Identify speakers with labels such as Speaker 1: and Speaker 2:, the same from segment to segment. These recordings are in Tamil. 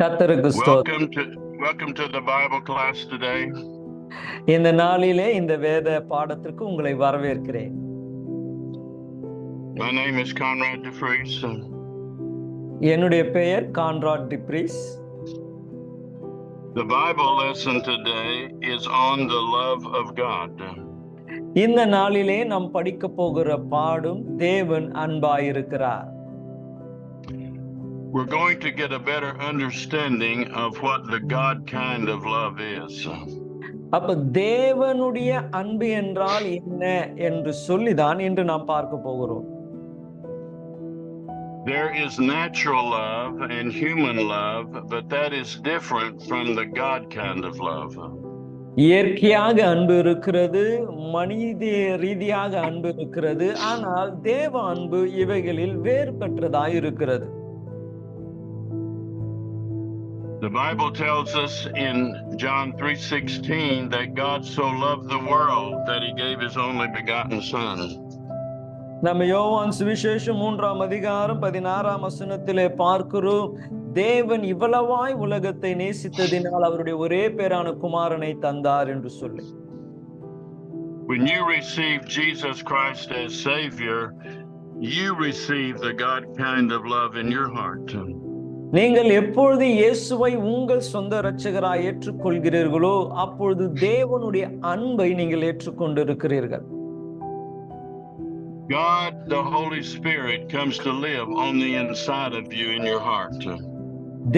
Speaker 1: கர்த்தருக்கு ஸ்தோத்திரம்.
Speaker 2: Welcome to the Bible class today.
Speaker 1: இந்த நாளிலே இந்த வேத பாடத்திற்கு உங்களை வரவேற்கிறேன்.
Speaker 2: My name is Conrad DeFries.
Speaker 1: என்னுடைய பெயர் Conrad debris.
Speaker 2: The Bible lesson today is on the love of God.
Speaker 1: இந்த நாளிலே நாம் படிக்க போகிற பாடும் தேவன் அன்பாயிருக்கிறார்.
Speaker 2: We're going to get a better understanding of what the God kind of love is.
Speaker 1: அப்ப தேவனுடைய அன்பு என்றால் என்ன என்று சொல்லிதான் இன்று நாம் பார்க்க போகிறோம்.
Speaker 2: There is natural love and human love, but that is different from the God kind of love.
Speaker 1: இயற்கையாக அன்பு இருக்கிறது, மனித ரீதியாக அன்பு இருக்கிறது. ஆனால் தேவ அன்பு இவைகளில் வேறுபட்டதாய் இருக்கிறது.
Speaker 2: The Bible tells us in John 3:16 that God so loved the world that he gave his only begotten son.
Speaker 1: நம்ம யோவான் சுவிசேஷம் 3ஆம் அதிகாரம் 16ஆம் வசனத்திலே பார்க்கிறோம், தேவன் இவ்வளவாய் உலகத்தை நேசித்ததினால் அவருடைய ஒரே பேரான குமாரனை தந்தார் என்று சொல்லி.
Speaker 2: When you receive Jesus Christ as Savior, you receive the God kind of love in your heart.
Speaker 1: நீங்கள் எப்பொழுது இயேசுவை உங்கள் சொந்த இரட்சகராய் ஏற்றுக்கொள்கிறீர்களோ அப்பொழுது தேவனுடைய அன்பை நீங்கள் ஏற்றுக்கொண்டிருக்கிறீர்கள்.
Speaker 2: God, the Holy Spirit, comes to live on the inside of you in your heart.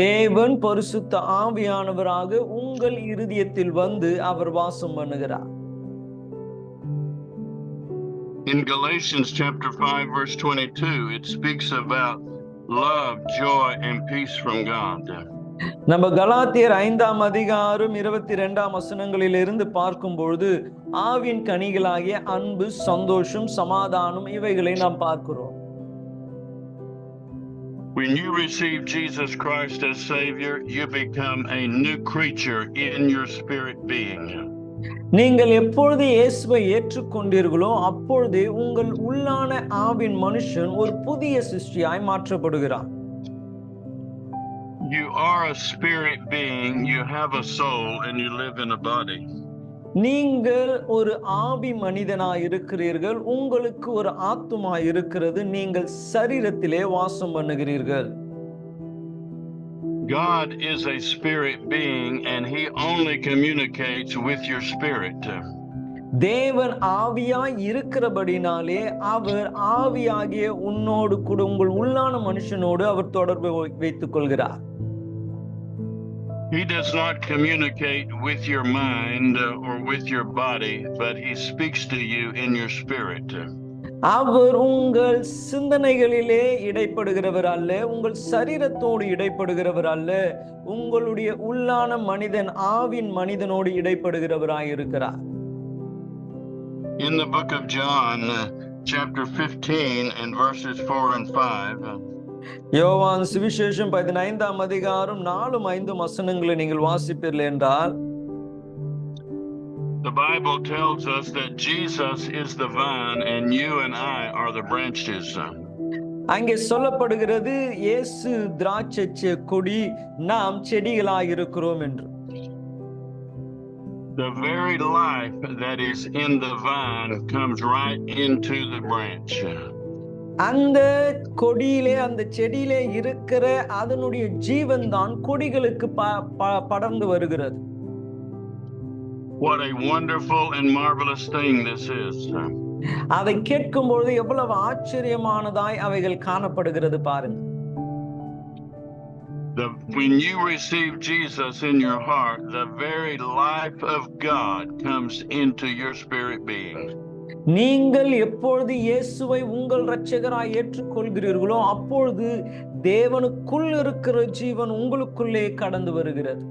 Speaker 1: தேவன் பரிசுத்த ஆவியானவராக உங்கள் இருதயத்தில் வந்து அவர் வாசம் பண்ணுகிறார்.
Speaker 2: In Galatians chapter 5 verse 22, it speaks about love, joy and peace from God.
Speaker 1: நம்ம கலாத்தியர் 5ஆம் அதிகாரம் 22ஆம் வசனங்களிலிருந்து பார்க்கும்பொழுது ஆவின் கனிகளாகிய அன்பு, சந்தோஷம், சமாதானம் இவைகளை நாம் பார்க்கிறோம்.
Speaker 2: When you receive Jesus Christ as Savior, you become a new creature in your spirit being.
Speaker 1: நீங்கள் எப்பொழுது இயேசுவை ஏற்றுக்கொண்டீர்களோ அப்பொழுதே உங்கள் உள்ளான ஆவின் மனுஷன் ஒரு புதிய சிருஷ்டியாய் மாற்றப்படுகிறார்.
Speaker 2: You are a spirit being, you have a soul and you live in a body.
Speaker 1: நீங்கள் ஒரு ஆவி மனிதனாய் இருக்கிறீர்கள், உங்களுக்கு ஒரு ஆத்துமா இருக்கிறது, நீங்கள் சரீரத்திலே வாசம் பண்ணுகிறீர்கள்.
Speaker 2: God is a spirit being and he only communicates with your spirit.
Speaker 1: தேவன் ஆவியாய் இருக்கிறபடினாலே அவர் ஆவியாகிய உன்னோடு கூட உங்கள் உள்ளான மனுஷனோடு அவர் தொடர்பு வைத்துக் கொள்கிறார்.
Speaker 2: He does not communicate with your mind or with your body, but he speaks to you in your spirit.
Speaker 1: அவர் உங்கள் சிந்தனைகளிலே இடைப்படுகிறவர் அல்ல, உங்கள் சரீரத்தோடு இடைப்படுகிறவர் அல்ல, உங்களுடைய உள்ளான மனிதன் ஆவின் மனிதனோடு இடைப்படுகிறவராய் இருக்கிறார்.
Speaker 2: In the book of John, chapter 15 and verses 4 and 5.
Speaker 1: யோவான் சுவிசேஷம் 15ஆம் அதிகாரம் 4-5 வசனங்களை நீங்கள் வாசிப்பீர்கள் என்றால்,
Speaker 2: the Bible tells us that Jesus is the vine and you and I are the branches.
Speaker 1: அங்கே சொல்லப்படுகிறது இயேசு திராட்சை கொடி, நாம் செடிகளாய் இருக்கிறோம் என்று.
Speaker 2: The very life that is in the vine comes right into the branch.
Speaker 1: அந்த கொடியிலே அந்த செடியிலே இருக்கிற அதனுடைய ஜீவன் தான் கொடிகளுக்கு படர்ந்து வருகிறது.
Speaker 2: What a wonderful and marvelous thing this is.
Speaker 1: அதை கேட்கும் பொழுது எவ்வளவு ஆச்சரியமானதாய் அவைகள் காணப்படுகிறது பாருங்க.
Speaker 2: When you receive Jesus in your heart, the very life of God comes into your spirit being.
Speaker 1: நீங்கள் எப்பொழுது இயேசுவை உங்கள் இரட்சகராய் ஏற்றுக்கொள்கிறீர்களோ அப்பொழுது தேவனுக்குள் இருக்கிற ஜீவன் உங்களுக்குள்ளே கடந்து வருகிறது.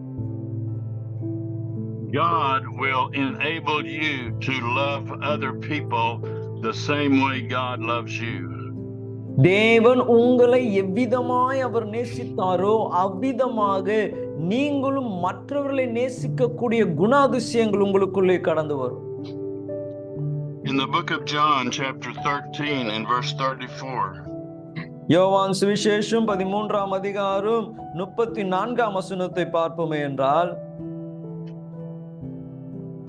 Speaker 2: God will enable you to love other people the same way God loves you.
Speaker 1: தேவன் உங்களை எவ்விதமாய் அவர் நேசித்தாரோ அவ்விதமாக நீங்களும் மற்றவர்களை நேசிக்கக்கூடிய குணாதிசயங்கள் உங்களுக்குள்ளே கடந்து வரும்.
Speaker 2: In the book of John, chapter 13 and verse 34.
Speaker 1: யோவான் சுவிசேஷம் 13ஆம் அதிகாரம் 34ஆம் வசனத்தை பார்ப்போமே என்றால்,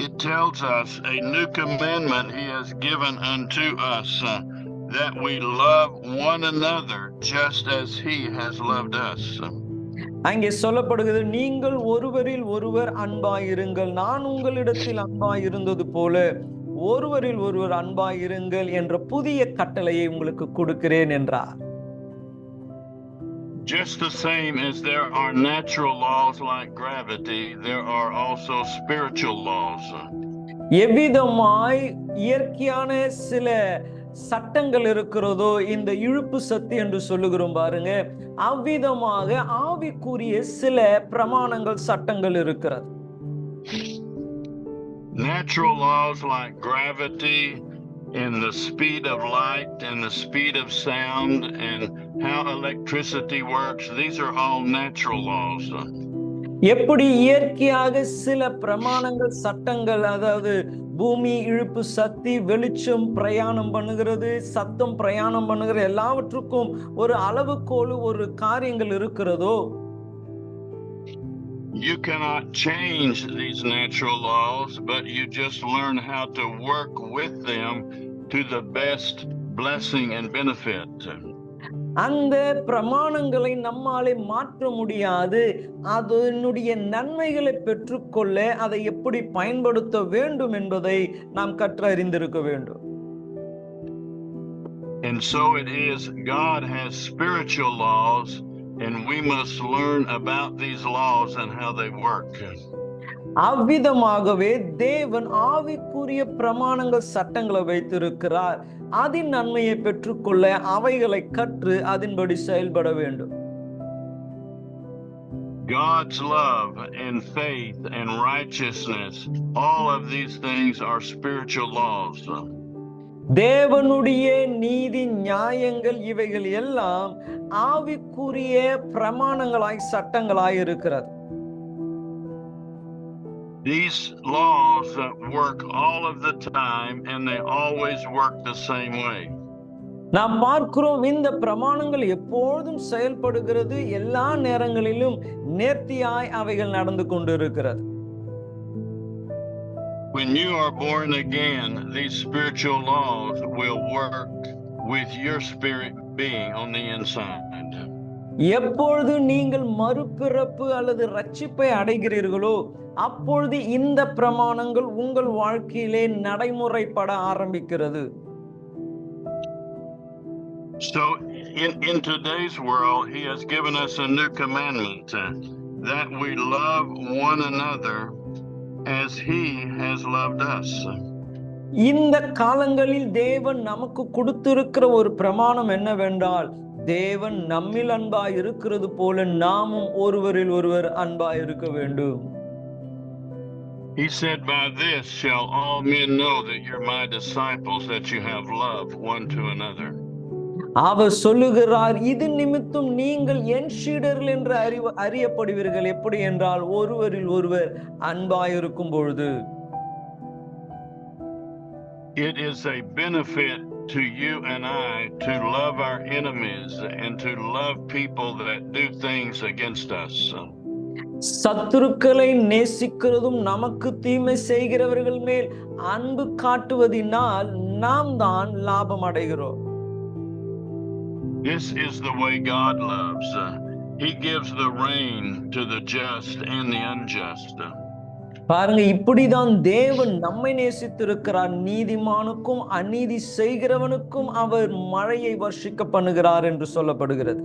Speaker 2: it tells us, a new commandment he has given unto us, that we love one another just as he has loved us.
Speaker 1: அங்கே சொல்லப்படுகிறது, நீங்கள் ஒருவரில் ஒருவர் அன்பாயிருங்கள், நான் உங்களிடத்தில் அன்பாயிருந்தது போல ஒருவரில் ஒருவர் அன்பாயிருங்கள் என்ற புதிய கட்டளையை உங்களுக்கு கொடுக்கிறேன் என்றார்.
Speaker 2: Just the same as there are natural laws like gravity, there are also spiritual laws.
Speaker 1: எவ்விதமாய் இயற்கையான சில சட்டங்கள் இருக்கிறதோ, இந்த இழுப்பு சக்தி என்று சொல்லுகிறோம் பாருங்க, அவ்விதமாக ஆவிக்குரிய சில பிரமாணங்கள் சட்டங்கள் இருக்கிறது.
Speaker 2: Natural laws like gravity and the speed of light and the speed of sound and how electricity works, these are all natural laws.
Speaker 1: எப்படி இயற்கையாக சில பிரமாணங்கள் சட்டங்கள், அதாவது பூமி இழுப்பு சக்தி, வெளிச்சம் பிரயாணம் பண்ணுகிறது, சத்தம் பிரயாணம் பண்ணுகிற எல்லாவற்றுக்கும் ஒரு அளவுகோல், ஒரு காரியங்கள் இருக்கிறதோ,
Speaker 2: you cannot change these natural laws, but you just learn how to work with them to the best blessing and benefit.
Speaker 1: அந்த பிரமாணங்களை நம்மாலே மாற்ற முடியாது. அதனுடைய நன்மைகளை பெற்றுக்கொள்ள அதை எப்படி பயன்படுத்த வேண்டும் என்பதை நாம் கற்றறிந்திருக்க வேண்டும்.
Speaker 2: And so it is, God has spiritual laws, and we must learn about these laws and how they work.
Speaker 1: அவ்விதமாகவே தேவன் ஆவிக்குரிய பிரமாணங்கள் சட்டங்களை வைத்திருக்கிறார். அதன் நன்மையை பெற்றுக்கொள்ள அவைகளை கற்று அதன்படி செயல்பட வேண்டும்.
Speaker 2: God's love and faith and righteousness, all of these things are spiritual laws.
Speaker 1: தேவனுடைய நீதி, நியாயங்கள், இவைகள் எல்லாம் ஆவிக்குரிய பிரமாணங்களாய் சட்டங்களாய் இருக்கிறது.
Speaker 2: These laws work all of the time, and they always work the same way.
Speaker 1: நாம் பார்க்கிறோம், இந்த பிரமாணங்கள் எப்பொழுதும் செயல்படுகிறது, எல்லா நேரங்களிலும் நேர்த்தியாய் அவைகள் நடந்து கொண்டிருக்கிறது.
Speaker 2: When you are born again, these spiritual laws will work with your spirit being on the inside.
Speaker 1: எப்பொழுது நீங்கள் மறுபிறப்பு அல்லது ரட்சிப்பை அடைகிறீர்களோ, அப்பொழுது இந்த பிரமாணங்கள் உங்கள் வாழ்க்கையிலே நடைமுறைப்பட ஆரம்பிக்கிறது.
Speaker 2: So in today's world, he has given us a new commandment, that we love one another as he has loved us.
Speaker 1: இந்த காலங்களில் தேவன் நமக்கு கொடுத்திருக்கிற ஒரு பிரமாணம் என்னவென்றால், தேவன் நம்மில் அன்பாய் இருக்கிறது போல நாமும் ஒருவரில் ஒருவர் அன்பாய் இருக்க வேண்டும்.
Speaker 2: He said, by this shall all men know that you're my disciples, that you have love one to another.
Speaker 1: அவர் சொல்லுகிறார், இது நிமித்தம் நீங்கள் என் சீடர்கள் என்று அறியப்படுவீர்கள். எப்படி என்றால், ஒருவரில் ஒருவர் அன்பாய் இருக்கும் பொழுது.
Speaker 2: It is a benefit to you and I to love our enemies and to love people that do things against us.
Speaker 1: சத்துருக்களை நேசிக்கிறதும் நமக்கு தீமை செய்கிறவர்கள் மேல் அன்பு காட்டுவதினால் நாம் தான் லாபம் அடைகிறோம்.
Speaker 2: This is the way God loves. He gives the rain to the just and the unjust.
Speaker 1: பாருங்க, இப்படிதான் தேவன் நம்மை நேசித்திருக்கிறார். நீதிமானுக்கும் அநீதி செய்கிறவனுக்கும் அவர் மழையை வர்ஷிக்க பண்ணுகிறார் என்று சொல்லப்படுகிறது.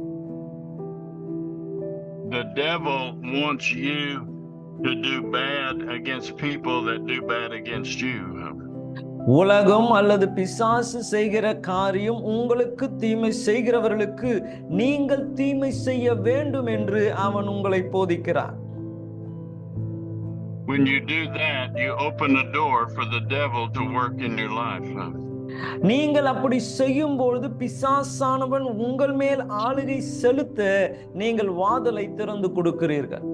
Speaker 2: The devil wants you to do bad against people that do bad against you.
Speaker 1: உலகம் அல்லது பிசாசு செய்கிற காரியம், உங்களுக்கு தீமை செய்கிறவர்களுக்கு நீங்கள் தீமை செய்ய வேண்டும் என்று அவன் உங்களை போதிக்கிறான்.
Speaker 2: When you do that, you open the door for the devil to work in your life.
Speaker 1: நீங்கள் அப்படி செய்யும் பொழுது பிசாசானவன் உங்கள் மேல் ஆளுகை செலுத்த நீங்கள் வாதலை திறந்து கொடுக்கிறீர்கள்.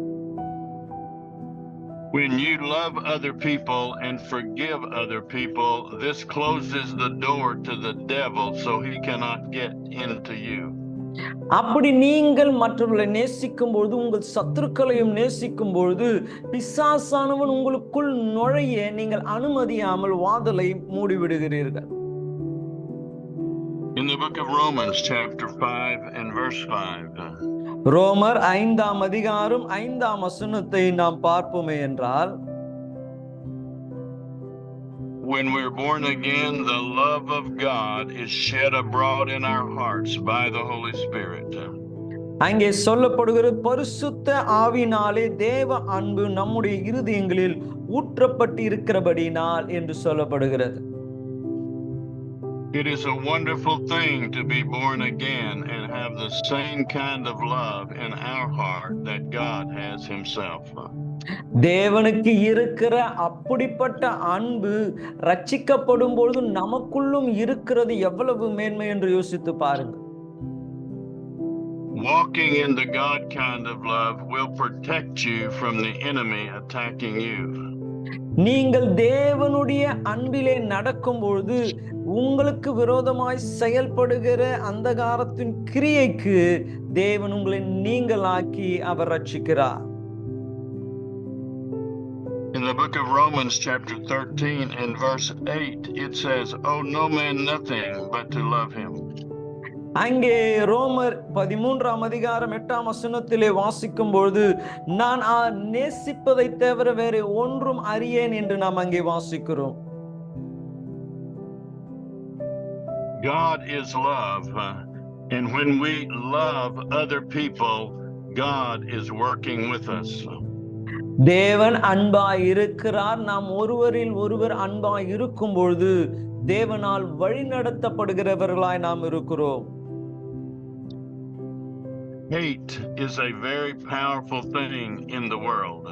Speaker 2: When you love other people and forgive other people, this closes the door to the devil so he cannot get into you.
Speaker 1: அப்படி நீங்கள் மற்றவர்களை நேசிக்கும் பொழுது, உங்கள் சத்துருக்களையும் நேசிக்கும் பொழுது, பிசாசானவன் உங்களுக்குள் நுழைய நீங்கள் அனுமதியாமல் வாதலை மூடிவிடுகிறீர்கள்.
Speaker 2: In the book of Romans, chapter 5 and verse 5.
Speaker 1: ரோமர் 5ஆம் அதிகாரம் 5ஆம் வசனத்தை நாம் பார்ப்போமே என்றால்,
Speaker 2: When we're born again, the love of God is shed abroad in our hearts by the Holy Spirit.
Speaker 1: அங்கே சொல்லப்படுகிறது, பரிசுத்த ஆவியினாலே தேவ அன்பு நம்முடைய இருதயங்களில் ஊற்றப்பட்டு இருக்கிறபடினால் என்று சொல்லப்படுகிறது.
Speaker 2: It is a wonderful thing to be born again and have the same kind of love in our heart that God has himself.
Speaker 1: தேவனுக்கு இருக்கிற அப்படிப்பட்ட அன்பு ரட்சிக்கப்படும் பொழுது நமக்குள்ளும் இருக்கிறது எவ்வளவு மேன்மை என்று யோசித்து பாருங்கள்.
Speaker 2: Walking in the God kind of love will protect you from the enemy attacking you.
Speaker 1: நீங்கள் தேவனுடைய அன்பிலே நடக்கும் பொழுது உங்களுக்கு விரோதமாய் செயல்படுகிற அந்தகாரத்தின் கிரியைக்கு தேவன் உங்களை நீங்களாக்கி அவர் ரட்சிக்கிறார்.
Speaker 2: In the book of Romans chapter 13 and verse 8, it says, "Owe no man nothing but to love him."
Speaker 1: அங்கே ரோமர் 13ஆம் அதிகாரம் 8ஆம் வசனத்திலே வாசிக்கும் பொழுது, நான் நேசிப்பதை தவிர வேறு ஒன்றும் அறியேன் என்று நாம் அங்கே வாசிக்கிறோம்.
Speaker 2: God is love, and when we love other people, God is working with us.
Speaker 1: தேவன் அன்பாய் இருக்கிறார். நாம் ஒருவரில் ஒருவர் அன்பாய் இருக்கும் பொழுது தேவனால் வழி நடத்தப்படுகிறவர்களாய் நாம் இருக்கிறோம்.
Speaker 2: Hate is a very powerful thing in the world.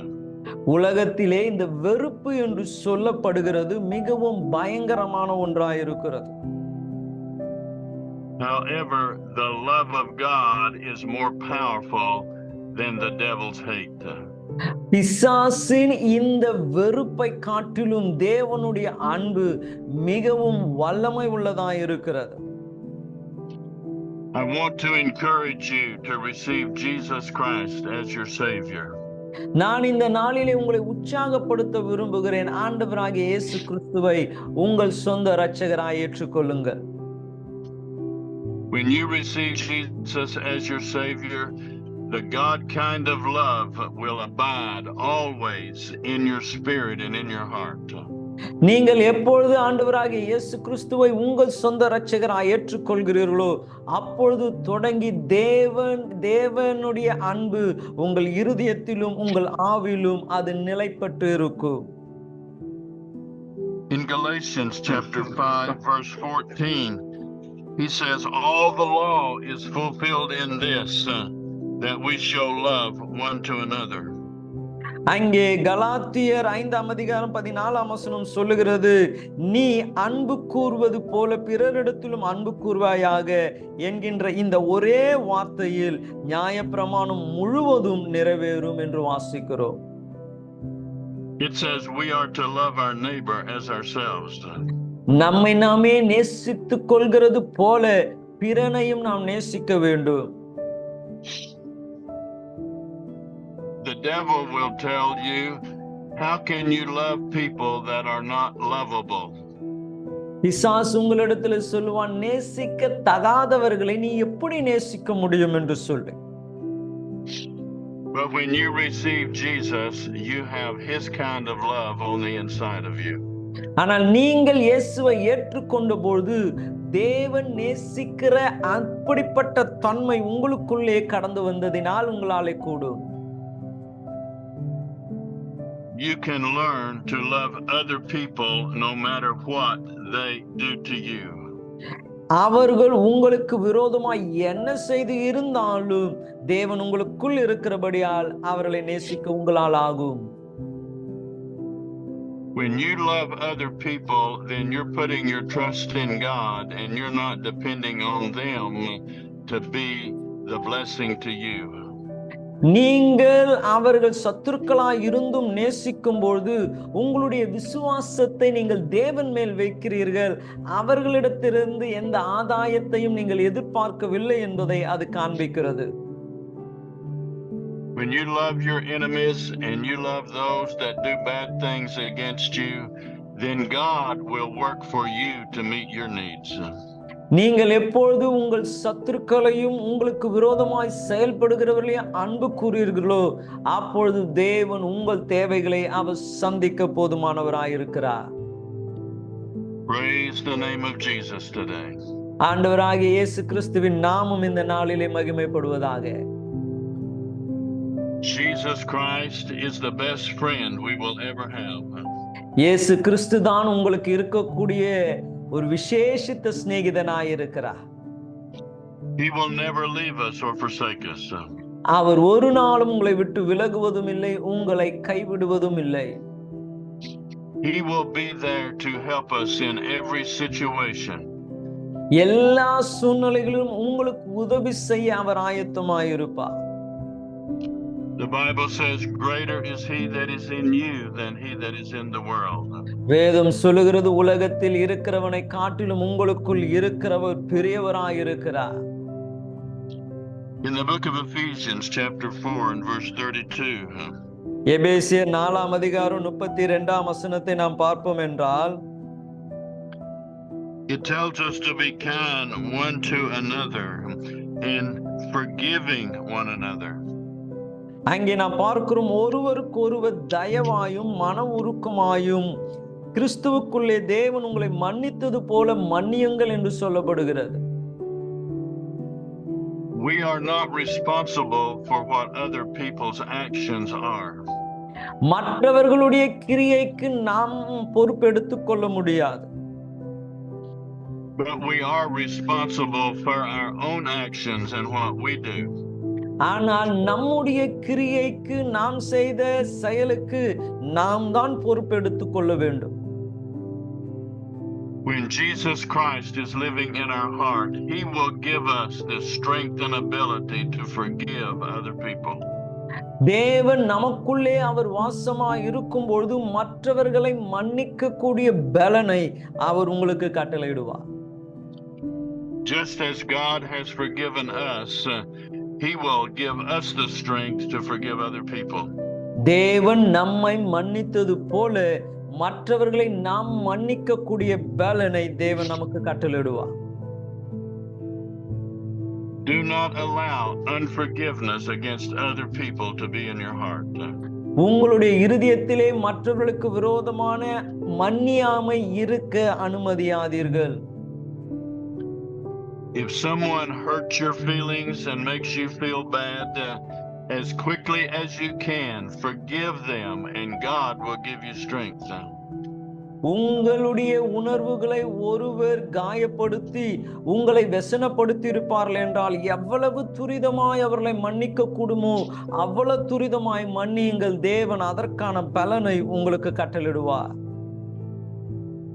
Speaker 1: உலகத்திலே இந்த வெறுப்பு என்று சொல்லப்படுகிறது மிகவும் பயங்கரமான ஒன்றாய் இருக்கிறது.
Speaker 2: However, the love of God is more powerful than the devil's hate.
Speaker 1: பிசாசின் இந்த வெறுப்பை காட்டிலும் தேவனுடைய அன்பு மிகவும் வல்லமை உள்ளதாய் இருக்கிறது.
Speaker 2: I want to encourage you to receive Jesus Christ as your Savior.
Speaker 1: நான் இந்த நாளிலே உங்களை உற்சாகப்படுத்த விரும்புகிறேன். ஆண்டவராகிய இயேசு கிறிஸ்துவை உங்கள் சொந்த இரட்சகராய் ஏற்றுக்கொள்ளுங்கள்.
Speaker 2: When you receive Jesus as your Savior, the God kind of love will abide always in your spirit and in your heart.
Speaker 1: நீங்கள் எப்பொழுது ஆண்டவராகிய இயேசு கிறிஸ்துவை உங்கள் சொந்த இரட்சகராய் ஏற்றுக்கொள்கிறீர்களோ அப்பொழுது தொடங்கி தேவனுடைய அன்பு உங்கள் இருதயத்திலும் உங்கள் ஆவிலும் அது நிலைப்பட்டு இருக்கும்.
Speaker 2: In Galatians chapter 5 verse 14, he says, all the law is fulfilled in this, that we show love one to another.
Speaker 1: அங்கே கலாத்தியர் 5ஆம் அதிகாரம் 14ஆம் வசனம் சொல்லுகிறது, நீ அன்பு கூர்வது போல பிறரிடத்திலும் அன்பு கூர்வாயாக என்கின்ற இந்த ஒரே வார்த்தையில் நியாயப்பிரமாணம் முழுவதும் நிறைவேறும் என்று வாசிக்கிறோம்.
Speaker 2: It says we are to love our neighbor as ourselves.
Speaker 1: நம்மை நாமே நேசித்துக் கொள்கிறது போல பிறனையும் நாம் நேசிக்க வேண்டும்.
Speaker 2: The devil will tell you, how can you love people that are not lovable?
Speaker 1: பிசாசு உங்களிடத்தில் சொல்லுவான், நேசிக்க தகாதவர்களை நீ எப்படி நேசிக்க முடியும் என்று சொல்லு.
Speaker 2: But when you receive Jesus, you have his kind of love on the inside of you.
Speaker 1: ஆனால் நீங்கள் இயேசுவை ஏற்றுக்கொண்ட பொழுது தேவன் நேசிக்கிற அப்படிப்பட்ட தன்மை உங்களுக்குள்ளே கடந்து வந்ததினால் உங்களாலே கூடும்.
Speaker 2: You can learn to love other people no matter what they do to you.
Speaker 1: அவர்கள் உங்களுக்கு விரோதமாய் என்ன செய்து இருந்தாலும் தேவன் உங்களுக்குள் இருக்கிறபடியால் அவர்களை நேசிக்க உங்களால் ஆகும்.
Speaker 2: When you love other people, then you're putting your trust in God and you're not depending on them to be the blessing to you.
Speaker 1: நீங்கள் அவர்கள் சத்துருக்களாய் இருந்தும் நேசிக்கும் பொழுது உங்களுடைய விசுவாசத்தை நீங்கள் தேவன் மேல் வைக்கிறீர்கள். அவர்களிடத்திலிருந்து எந்த ஆதாயத்தையும் நீங்கள் எதிர்பார்க்கவில்லை என்பதை அது காண்பிக்கிறது.
Speaker 2: When you love your enemies and you love those that do bad things against you, then God will work for you to meet your needs.
Speaker 1: நீங்கள் எப்பொழுது உங்கள் சத்துருக்களையும் உங்களுக்கு விரோதமாய் செயல்படுகிறவர்களையும் அன்பு கூறுகிறீர்களோ அப்பொழுது தேவன் உங்கள் தேவைகளை அவர் சந்திக்க போதுமானவராயிருக்கிறார்.
Speaker 2: Praise the name of Jesus today.
Speaker 1: ஆண்டவராகிய இயேசு கிறிஸ்துவின் நாமம் இந்த நாளிலே மகிமைப்படுவதாக.
Speaker 2: Jesus Christ is the best friend we will ever have.
Speaker 1: இயேசு கிறிஸ்து தான் உங்களுக்கு இருக்கக்கூடிய ஒரு விசேஷித்த சிநேகிதனாய் இருக்கிறார்.
Speaker 2: He will never leave us or forsake us.
Speaker 1: அவர் ஒரு நாளும் உங்களை விட்டு விலகுவதும் இல்லை, உங்களை கைவிடுவதும் இல்லை.
Speaker 2: He will be there to help us in every situation.
Speaker 1: எல்லா சூழ்நிலைகளிலும் உங்களுக்கு உதவி செய்ய அவர் ஆயத்தமாயிருப்பார்.
Speaker 2: The Bible says, greater is he that is in you than he that is in the world.
Speaker 1: வேதம் சொல்லுகிறது, உலகத்தில் இருக்கிறவனை காட்டிலும் உங்களுக்குள் இருக்கிறவர் பெரியவராய் இருக்கிறார்.
Speaker 2: In the book of Ephesians chapter 4 and verse 32.
Speaker 1: எபேசியர் 4ஆம் அதிகாரம் 32ஆம் வசனத்தை நாம் பார்ப்போம் என்றால்,
Speaker 2: it tells us to be kind one to another and forgiving one another.
Speaker 1: அங்கே நாம் பார்க்கிறோம், ஒருவருக்கு ஒருவர் தயவாயும் மன உருக்கமாயும் கிறிஸ்துவுக்குள்ளே தேவன் உங்களை மன்னித்தது போல மன்னியுங்கள் என்று சொல்லப்படுகிறது.
Speaker 2: We are not responsible for what other people's actions are.
Speaker 1: மற்றவர்களுடைய கிரியைக்கு நாம் பொறுப்பெடுத்துக் கொள்ள முடியாது.
Speaker 2: But we are responsible for our own actions and what we do.
Speaker 1: ஆனால் நம்முடைய கிரியைக்கு, நாம் செய்த செயலுக்கு நாம் தான் பொறுப்பெடுத்துக் கொள்ள வேண்டும்.
Speaker 2: When Jesus Christ is living in our heart, he will give us the strength and ability to forgive other people.
Speaker 1: தேவன் நமக்குள்ளே அவர் வாசமாய் இருக்கும் பொழுது மற்றவர்களை மன்னிக்க கூடிய பலனை அவர் உங்களுக்கு கட்டளையிடுவார்.
Speaker 2: Just as God has forgiven us, he will give us the strength to forgive other people.
Speaker 1: தேவன் நம்மை மன்னித்தது போல மற்றவர்களை நாம் மன்னிக்க கூடிய பலனை தேவன் நமக்கு கட்டளையிடுவார்.
Speaker 2: Do not allow unforgiveness against other people to be in your heart.
Speaker 1: உங்களுடைய இருதயத்திலே மற்றவர்களுக்கு விரோதமான மன்னியாமை இருக்க அனுமதியாதீர்கள்.
Speaker 2: If someone hurts your feelings and makes you feel bad, as quickly as you can, forgive them and God will give you strength.
Speaker 1: உங்களுடைய உணர்வுகளை ஒருவர் காயப்படுத்தி உங்களை व्यसனப்படுத்தி இருப்பார்கள் என்றால் எவ்வளவு துரிதமாய் அவர்களை மன்னிக்க கூடுமோ அவ்வளவு துரிதமாய் மன்னியுங்கள். தேவன் அதற்கான பலனை உங்களுக்கு கட்டளையிடுவார்.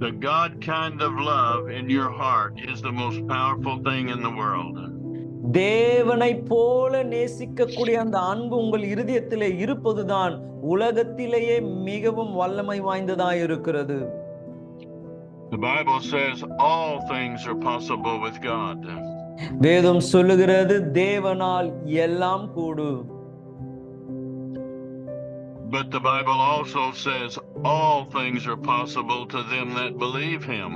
Speaker 2: The God kind of love in your heart is the most powerful thing in the world.
Speaker 1: தேவனை போல நேசிக்கக்கூடிய அந்த அன்பு உங்கள் இருதயத்திலே இருப்பதுதான் உலகத்திலேயே மிகவும் வல்லமை வாய்ந்ததாய் இருக்கிறது.
Speaker 2: The Bible says all things are possible with God.
Speaker 1: வேதம் சொல்லுகிறது, தேவனால் எல்லாம் கூடும்.
Speaker 2: But the Bible also says all things are possible to them that believe him.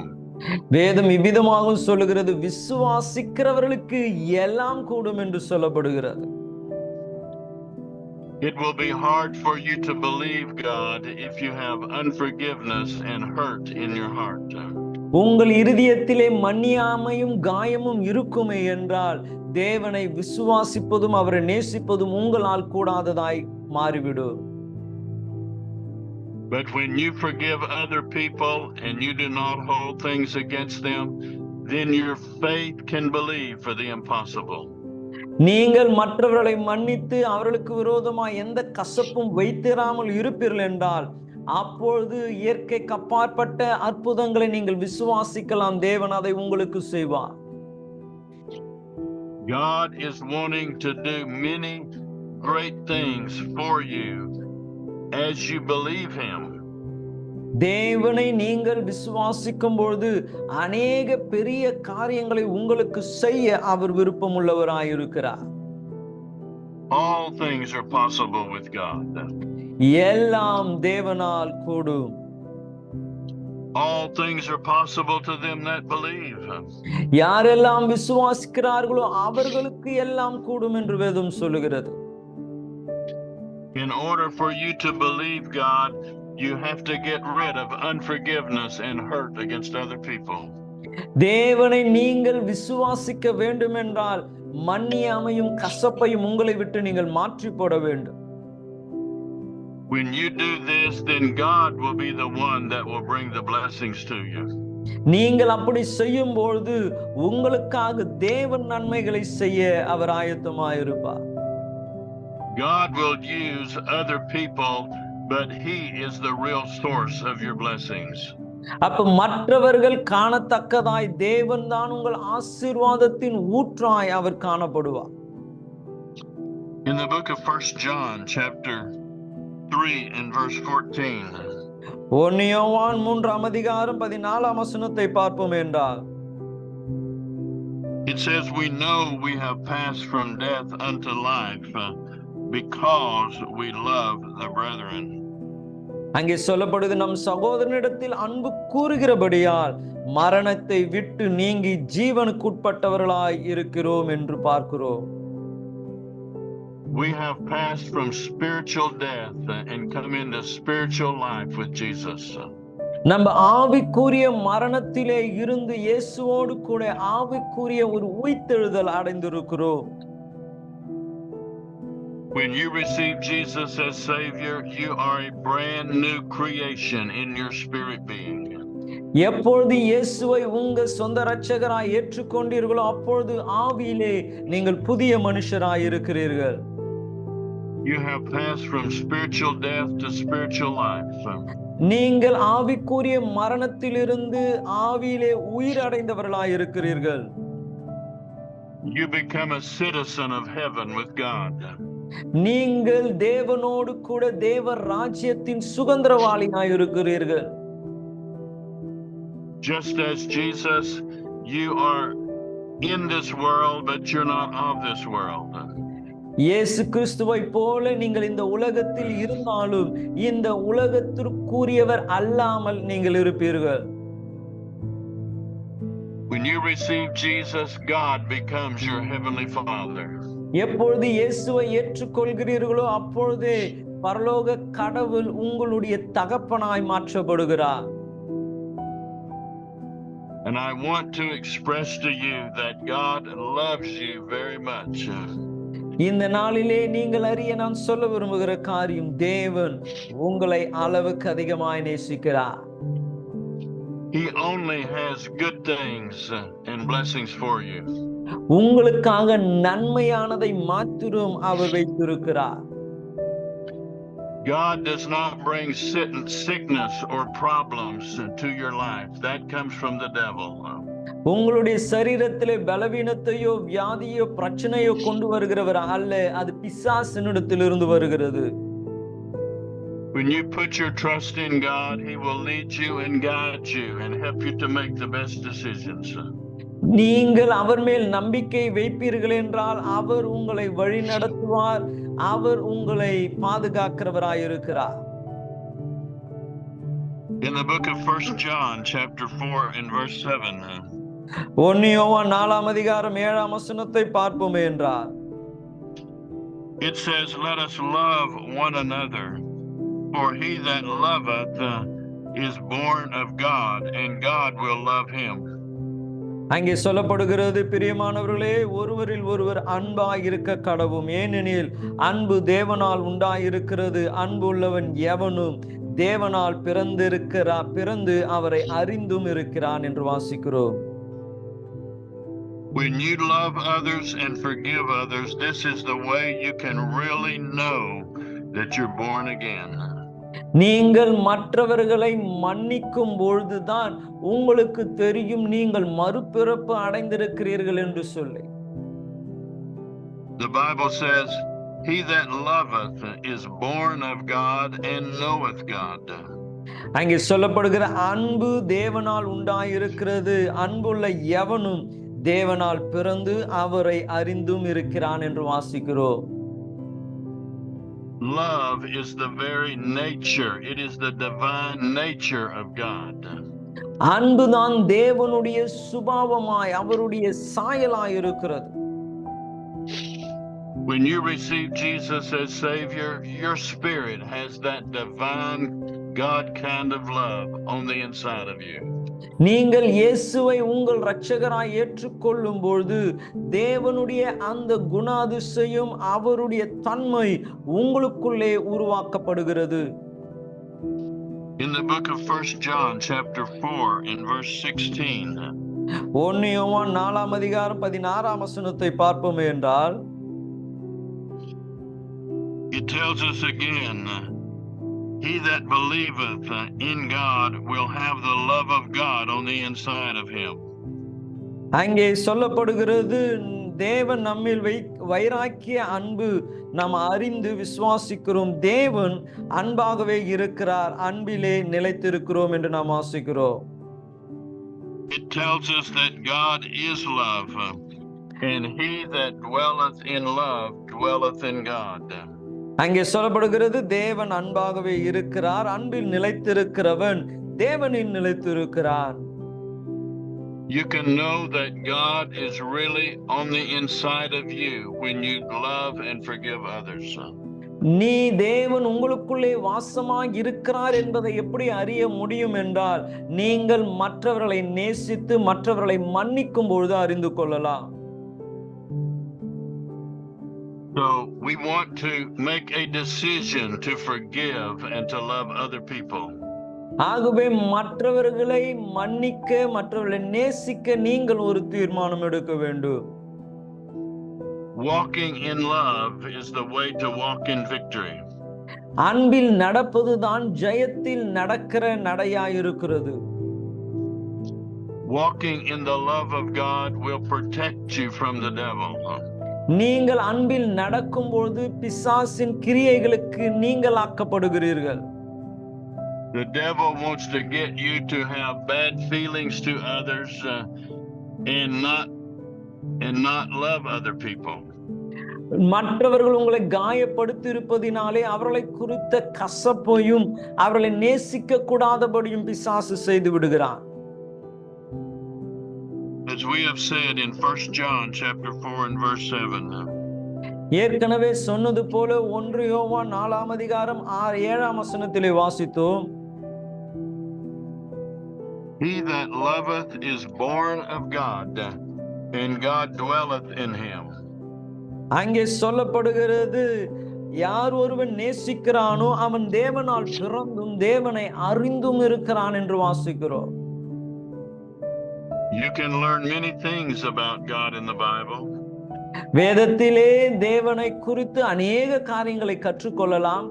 Speaker 1: வேதம் இவ்விதமாக சொல்லுகிறது, விசுவாசிக்கிறவர்களுக்கு எல்லாம் கூடும் என்று சொல்லப்படுகிறது.
Speaker 2: It will be hard for you to believe God if you have unforgiveness and hurt in your heart.
Speaker 1: உங்கள் இருதயத்திலே மன்னியாமையும் காயமும் இருக்குமே என்றால் தேவனை விசுவாசிப்பதும் அவரை நேசிப்பதும் உங்களால் கூடாததாய் மாறிவிடும்.
Speaker 2: But when you forgive other people and you do not hold things against them, then your faith can believe for the impossible.
Speaker 1: நீங்கள் மற்றவர்களை மன்னித்து அவர்களுக்கு விரோதமாய் எந்த கசப்பும் வைத்திராமல் இருப்பீர்கள் என்றால் அப்பொழுது இயற்கைக்கு அப்பாற்பட்ட அற்புதங்களை நீங்கள் விசுவாசிக்கலாம். தேவன் அதை உங்களுக்கு செய்வார்.
Speaker 2: God is wanting to do many great things for you as you believe him.
Speaker 1: தேவனை நீங்கள் விசுவாசிக்கும் பொழுது அநேக பெரிய காரியங்களை உங்களுக்கு செய்ய அவர் விருப்பமுள்ளவராயிருக்கிறார்.
Speaker 2: All things are possible with God.
Speaker 1: எல்லாம் தேவனால் கூடும்.
Speaker 2: All things are possible to them that believe.
Speaker 1: யாரெல்லாம் விசுவாசிக்கிறார்களோ அவர்களுக்கு எல்லாம் கூடும் என்று வேதம் சொல்லுகிறது.
Speaker 2: In order for you to believe God, you have to get rid of unforgiveness and hurt against other people.
Speaker 1: தேவனை நீங்கள் விசுவாசிக்க வேண்டும் என்றால் மன்னியாமையும் கசப்பையும் உங்களை விட்டு நீங்கள் மாற்றி போட வேண்டும்.
Speaker 2: When you do this, then God will be the one that will bring the blessings to you.
Speaker 1: நீங்கள் அப்படி செய்யும் பொழுது உங்களுக்காக தேவன் நன்மைகளை செய்ய அவர் ஆயத்தமாயிருப்பார்.
Speaker 2: God will use other people, but he is the real source of your blessings.
Speaker 1: அப்ப மற்றவர்கள் காணத்தக்கதாய் தேவன் தான் உங்கள் ஆசீர்வாதத்தின் ஊற்றாய் அவர் காணப்படுவார்.
Speaker 2: In the book of 1 John chapter 3 and verse 14.
Speaker 1: 1 யோவான் 3ஆம் அதிகாரம் 14ஆம் வசனத்தை பார்ப்போம் என்றால்,
Speaker 2: It says, we know we have passed from death unto life because we love the brethren.
Speaker 1: அங்கே சொல்லப்படுது, நம் சகோதரனிடத்தில் அன்பு கூறுகிறபடியால் மரணத்தை விட்டு நீங்கி ஜீவனுக்குட்பட்டவர்களாய் இருக்கிறோம் என்று பார்க்கிறோம்.
Speaker 2: We have passed from spiritual death and come into spiritual life with Jesus.
Speaker 1: நம்ம ஆவிக்குரிய மரணத்திலே இருந்து இயேசுவோடு கூட ஆவிக்குரிய ஒரு உயிர்த்தெழுதல் அடைந்திருக்கிறோம்.
Speaker 2: When you receive Jesus as Savior, you are a brand new creation in your spirit being.
Speaker 1: எப்பொழுது இயேசுவை உங்க சொந்த இரட்சகராய் ஏற்றுக்கொண்டீர்களோ அப்பொழுது ஆவியிலே நீங்கள் புதிய மனுஷராய் இருக்கிறீர்கள்.
Speaker 2: You have passed from spiritual death to spiritual life.
Speaker 1: நீங்கள் ஆவிக்குரிய மரணத்திலிருந்து ஆவியிலே உயிர் அடைந்தவர்களாய் இருக்கிறீர்கள்.
Speaker 2: You become a citizen of heaven with God.
Speaker 1: நீங்கள் தேவனோடு கூட தேவ ராஜ்யத்தின் சுதந்திரவாளியாய் இருக்கிறீர்கள்.
Speaker 2: Just as Jesus, you are in this world, but you're not of this world.
Speaker 1: இயேசு கிறிஸ்துவை போல நீங்கள் இந்த உலகத்தில் இருந்தாலும் இந்த உலகத்திற்குரியவர் அல்லாமல் நீங்கள் இருப்பீர்கள்.
Speaker 2: When you receive Jesus, God becomes your heavenly Father.
Speaker 1: எப்பொழுது இயேசுவை ஏற்றுக்கொள்கிறீர்களோ அப்பொழுதே பரலோக கடவுள் உங்களுடைய தகப்பனாய் மாற்றப்படுகிறார்.
Speaker 2: And I want to express to you that God loves you very much.
Speaker 1: இந்த நாளிலே நீங்கள் அறிய நான் சொல்ல விரும்புகிற காரியம், தேவன் உங்களை அளவுக்கு அதிகமாய் நேசிக்கிறார்.
Speaker 2: He only has good things and blessings for you.
Speaker 1: உங்களுக்காக நன்மையானதை மாத்திரம் அவர் வைத்திருக்கிறார்.
Speaker 2: God does not bring sickness or problems to your life. That comes from the devil.
Speaker 1: உங்களுடைய சரீரத்திலே பலவீனத்தையோ வியாதியோ பிரச்சனையோ கொண்டு வருகிறவர் அல்ல, அது பிசாசினிடத்திலிருந்து வருகிறது.
Speaker 2: When you put your trust in God, he will lead you and guide you and help you to make the best decisions.
Speaker 1: நீங்கள் அவர் மேல் நம்பிக்கை வைப்பீர்கள் என்றால் அவர் உங்களை வழி நடத்துவார், அவர் உங்களை பாதுகாக்கிறவராய் இருக்கிறார்.
Speaker 2: In the book of 1 John chapter 4 and verse 7.
Speaker 1: 1 யோவான் 4ஆம் அதிகாரம் 7ஆம் வசனத்தை பார்ப்போம் என்றால்,
Speaker 2: It says, let us love one another, for he that loveth is born of God, and God will love him.
Speaker 1: அங்கே சொல்லப்படுகிறது, பிரியமானவர்களே, ஒருவரில் ஒருவர் அன்பாய் இருக்க கடவும், ஏனெனில் அன்பு தேவனால் உண்டாயிருக்கிறது. அன்பு உள்ளவன் எவனும் தேவனால் பிறந்து அவரை அறிந்தும் இருக்கிறான் என்று வாசிக்கிறோம்.
Speaker 2: When you love others and forgive others, this is the way you can really know that you're born again.
Speaker 1: நீங்கள் மற்றவர்களை மன்னிக்கும் பொழுதுதான் உங்களுக்கு தெரியும் நீங்கள் மறுபிறப்பு அடைந்திருக்கிறீர்கள் என்று சொல்லி.
Speaker 2: The Bible says, He that loveth is born of God and knoweth God.
Speaker 1: அங்கே சொல்லப்படுகிற அன்பு தேவனால் உண்டாயிருக்கிறது. அன்புள்ள எவனும் தேவனால் பிறந்து அவரை அறிந்தும் இருக்கிறான் என்று வாசிக்கிறோம்.
Speaker 2: Love is the very nature. It is the divine nature of God.
Speaker 1: அன்புதான் தேவனுடைய சுபாவமாய் அவருடைய சாயலாய் இருக்கிறது.
Speaker 2: When you receive Jesus as Savior, your spirit has that divine God kind of love on the inside of you.
Speaker 1: நீங்கள் இயேசுவை உங்கள் இரட்சகராய் ஏற்றுக்கொள்ளும் பொழுது தேவனுடைய அந்த குணாதிசயம் அவருடைய தன்மை உங்களுக்குள்ளே உருவாக்கப்படுகிறது.
Speaker 2: In the book of 1 John chapter 4 in verse 16.
Speaker 1: 1 யோவான் 4ஆம் அதிகாரம் 16ஆம் வசனத்தை பார்ப்போம் என்றால்
Speaker 2: it tells us again, he that believeth in God will have the love of God on the inside of him.
Speaker 1: அங்கே சொல்லப்படுகிறது தேவன் நம்மில் வைராக்கிய அன்பு நாம் அறிந்து விசுவாசிக்கிறோம். தேவன் அன்பாகவே இருக்கிறார், அன்பிலே நிலைத்திருக்கிறோம் என்று நாம் வாசிக்கிறோம்.
Speaker 2: It tells us that God is love, and he that dwelleth in love dwelleth in God.
Speaker 1: அங்கே சொல்லப்படுகிறது தேவன் அன்பாகவே இருக்கிறார், அன்பில் நிலைத்திருக்கிறவன் தேவனில் நிலைத்திருக்கிறான்.
Speaker 2: You can know that God is really on the inside of you when you love and forgive others.
Speaker 1: நீ தேவன் உங்களுக்குள்ளே வாசமாய் இருக்கிறார் என்பதை எப்படி அறிய முடியும் என்றால் நீங்கள் மற்றவர்களை நேசித்து மற்றவர்களை மன்னிக்கும் பொழுது அறிந்து கொள்ளலாம்.
Speaker 2: So we want to make a decision to forgive and to love other people.
Speaker 1: ஆகவே மற்றவர்களை மன்னிக்க மற்றவர்களை நேசிக்க நீங்கள் ஒரு தீர்மானம் எடுக்க வேண்டும்.
Speaker 2: Walking in love is the way to walk in victory.
Speaker 1: அன்பில் நடப்பதுதான் ஜெயத்தில் நடக்கிற நடையாயிருக்கிறது.
Speaker 2: Walking in the love of God will protect you from the devil.
Speaker 1: நீங்கள் அன்பில் நடக்கும்போது பிசாசின் கிரியைகளுக்கு நீங்கள் ஆக்கப்படுகிறீர்கள்.
Speaker 2: The devil wants to get you to have bad feelings to others and not love other people.
Speaker 1: மற்றவர்கள் உங்களை காயப்படுத்தி இருப்பதினாலே அவர்களை குறித்த கசப்பையும் அவர்களை நேசிக்க கூடாதபடியும் பிசாசு செய்து விடுகிறான்.
Speaker 2: As we have said in 1 John chapter 4 and verse 7.
Speaker 1: ஏற்கனவே சொன்னது போல 1 யோவான் 4ஆம் அதிகாரம் 7ஆம் வசனத்திலே வாசித்தோம்.
Speaker 2: He that loveth is born of God, and God dwelleth in him.
Speaker 1: அங்கே சொல்லப்படுகிறது யார் ஒருவன் நேசிக்கிறானோ அவன் தேவனால் பிறந்தும் தேவனை அறிந்தும் இருக்கிறான் என்று வாசிக்கிறோம்.
Speaker 2: You can learn many things about God in the Bible.
Speaker 1: வேதத்திலே தேவனை குறித்து அநேக காரியங்களை கற்றுக்கொள்ளலாம்.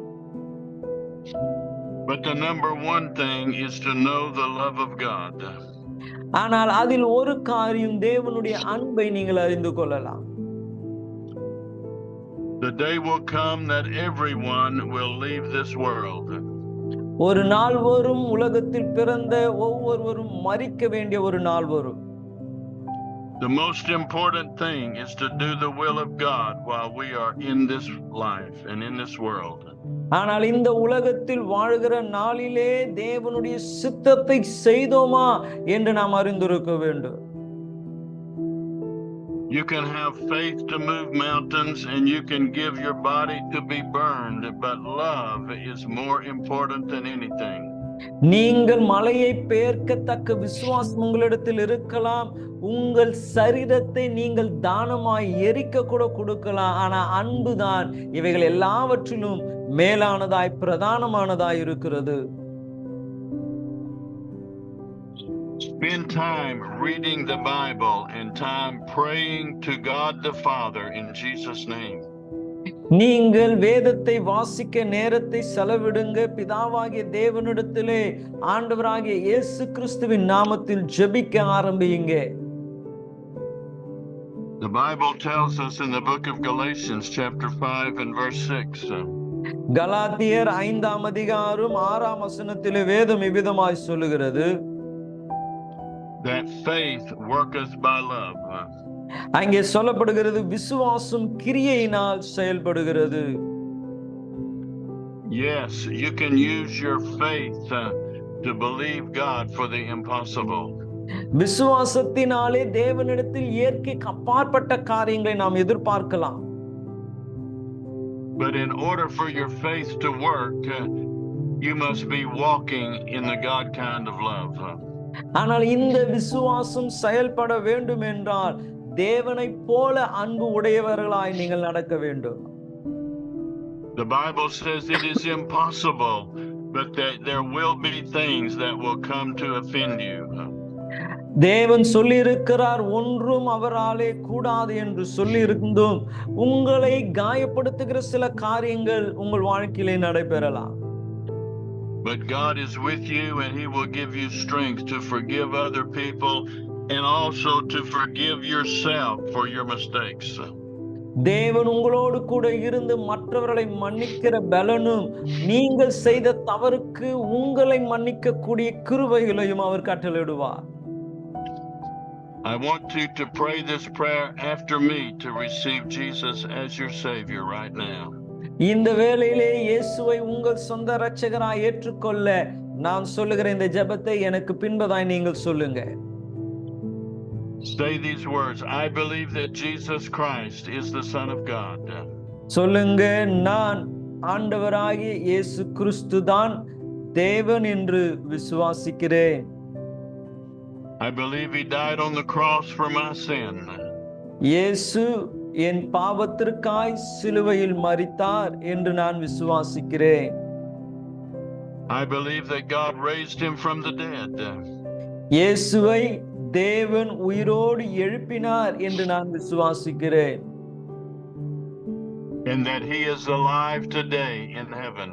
Speaker 2: But the number one thing is to know the love of God.
Speaker 1: ஆனால் அதில் ஒரு காரியம் தேவனுடைய அன்பை நீங்கள் அறிந்து கொள்ளலாம்.
Speaker 2: The day will come that everyone will leave this world.
Speaker 1: ஒரு நாள் வரும் உலகத்தில் பிறந்த ஒவ்வொருவரும் மரிக்க வேண்டிய ஒரு நாள் வரும்.
Speaker 2: The most important thing is to do the will of God while we are in this life and in this world.
Speaker 1: ஆனால் இந்த உலகத்தில் வாழ்கிற நாளிலே தேவனுடைய சித்தத்தை செய்தோமா என்று நாம் அறிந்திருக்க வேண்டும்.
Speaker 2: You can have faith to move mountains and you can give your body to be burned, but love is more important than anything.
Speaker 1: நீங்கள் மலையை பெயர்க்கத்தக்க விசுவாசம் உங்களிடத்தில் இருக்கலாம், உங்கள் சரீரத்தை நீங்கள் தானமாய் எரிக்க கூட கொடுக்கலாம். ஆனா அன்புதான் இவைகள் எல்லாவற்றிலும் மேலானதாய் பிரதானமானதாய் இருக்கிறது.
Speaker 2: Spend time reading the Bible and time praying to God the Father in Jesus' name.
Speaker 1: நீங்கள் வேதத்தை வாசிக்க நேரத்தை செலவிடுங்க. பிதாவாகிய தேவனிடத்திலே ஆண்டவராகிய இயேசு கிறிஸ்துவின் நாமத்தில் ஜெபிக்க ஆரம்பியுங்க.
Speaker 2: The Bible tells us in the book of Galatians, chapter 5 and verse 6.
Speaker 1: கலாத்தியர் 5ஆம் அதிகாரம் 6ஆம் வசனத்திலே வேதம் இவ்விதமாய் சொல்லுகிறது,
Speaker 2: that faith worketh by love.
Speaker 1: அங்கே சொல்லப்படுகிறது, விசுவாசம் கிரியையினால் செயல்படுகிறது.
Speaker 2: Yes, you can use your faith to believe God for the impossible.
Speaker 1: விசுவாசத்தினாலே தேவனிடத்தில் இயற்கைக்கு அப்பாற்பட்ட காரியங்களை நாம் எதிர்பார்க்கலாம்.
Speaker 2: But in order for your faith to work, you must be walking in the God kind of love.
Speaker 1: ஆனால் இந்த விசுவாசம் செயல்பட வேண்டும் என்றால் தேவனைப் போல அன்பு உடையவர்களாய் நீங்கள் நடக்க வேண்டும்.
Speaker 2: The Bible says it is impossible, but that there will be things that will come to offend you.
Speaker 1: தேவன் சொல்லியிருக்கிறார், ஒன்றும் அவராலே கூடாது என்று சொல்லியிருந்தும் உங்களை காயப்படுத்துகிற சில காரியங்கள் உங்கள் வாழ்க்கையிலே நடைபெறலாம்.
Speaker 2: But God is with you and He will give you strength to forgive other people and also to forgive yourself for your mistakes.
Speaker 1: தேவன் உங்களோடு கூட இருந்து மற்றவர்களை மன்னிக்கிற பலனும் நீங்கள் செய்த தவறுக்கு உங்களை மன்னிக்க கூடிய கிருபைகளையும் அவர் கட்டளையிடுவார்.
Speaker 2: I want you to pray this prayer after me to receive Jesus as your Savior right now.
Speaker 1: இந்த வேளையிலே இயேசுவை உங்கள் சொந்த இரட்சகராய் ஏற்றுக்கொள்ள நான் சொல்லுகிற இந்த ஜெபத்தை எனக்கு பின்பதாய் நீங்கள் சொல்லுங்க.
Speaker 2: Say these words. I believe that Jesus Christ is the Son of God.
Speaker 1: சொல்லுங்க, நான் ஆண்டவராகிய இயேசு கிறிஸ்து தான் தேவன் என்று விசுவாசிக்கிறேன்.
Speaker 2: I believe He died on the cross for my sin.
Speaker 1: இயேசு என் பாவத்திற்காய் சிலுவையில் மரித்தார் என்று நான் விசுவாசிக்கிறேன்.
Speaker 2: I believe that God raised Him from the dead.
Speaker 1: இயேசுவை தேவன் உயிரோடு எழுப்பினார் என்று நான் விசுவாசிக்கிறேன்.
Speaker 2: And that He is alive today in heaven.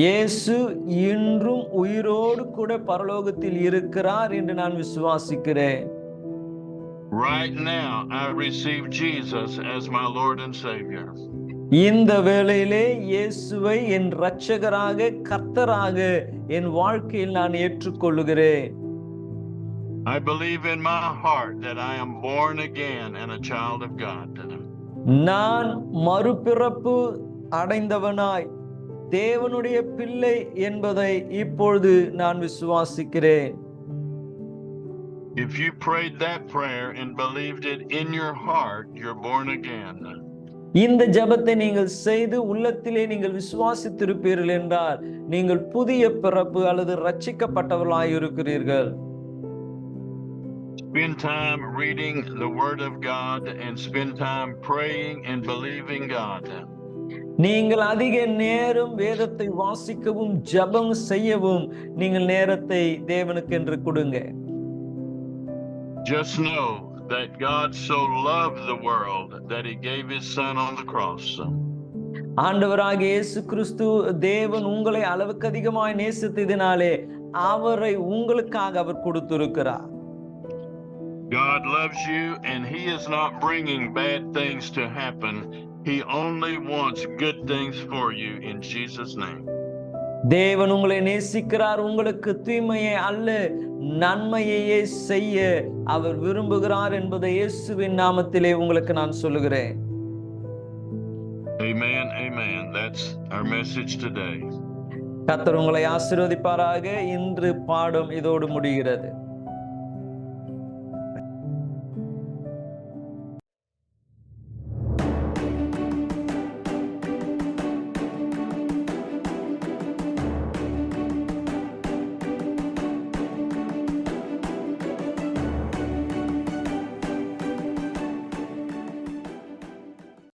Speaker 1: இயேசு இன்றும் உயிரோடு கூட பரலோகத்தில் இருக்கிறார் என்று நான் விசுவாசிக்கிறேன்.
Speaker 2: Right now I receive Jesus as my Lord and Savior.
Speaker 1: இந்த வேளையிலே இயேசுவை என் இரட்சகராக கர்த்தராக என் வாழ்க்கையில் நான் ஏற்றுக்கொள்கிறேன்.
Speaker 2: I believe in my heart that I am born again and a child of God.
Speaker 1: நான் மறுபிறப்பு அடைந்தவனாய் தேவனுடைய பிள்ளை என்பதை இப்பொழுது நான் விசுவாசிக்கிறேன்.
Speaker 2: If you prayed that prayer and believed it in your heart, you're born again.
Speaker 1: இந்த ஜெபத்தை நீங்கள் செய்து உள்ளத்திலே நீங்கள் விசுவாசித்திருப்பீர்கள் என்றால் நீங்கள் புதிய பிறப்பு அல்லது ரட்சிக்கப்பட்டவர்களாய் இருக்கிறீர்கள்.
Speaker 2: Spend time reading the Word of God and spend time praying and believing God.
Speaker 1: நீங்கள் அதிக நேரம் வேதத்தை வாசிக்கவும் ஜெபம் செய்யவும் நீங்கள் நேரத்தை தேவனுக்கு என்று கொடுங்க.
Speaker 2: Just know that God so loved the world that He gave His Son on the cross.
Speaker 1: ஆண்டவராகிய இயேசு கிறிஸ்து தேவன் உங்களை அளவுக்கு அதிகமாய் நேசித்ததினாலே அவரை உங்களுக்காக அவர் கொடுத்திருக்கிறார்.
Speaker 2: God loves you and He is not bringing bad things to happen. He only wants good things for you in Jesus' name.
Speaker 1: தேவன் உங்களை நேசிக்கிறார், உங்களுக்கு தீமையை அல்ல நன்மையையே செய்ய அவர் விரும்புகிறார் என்பதை இயேசுவின் நாமத்திலே உங்களுக்கு நான் சொல்லுகிறேன்.
Speaker 2: Amen, amen. That's our message today.
Speaker 1: கர்த்தர் உங்களை ஆசீர்வதிப்பாராக. இன்று பாடம் இதோடு முடிகிறது.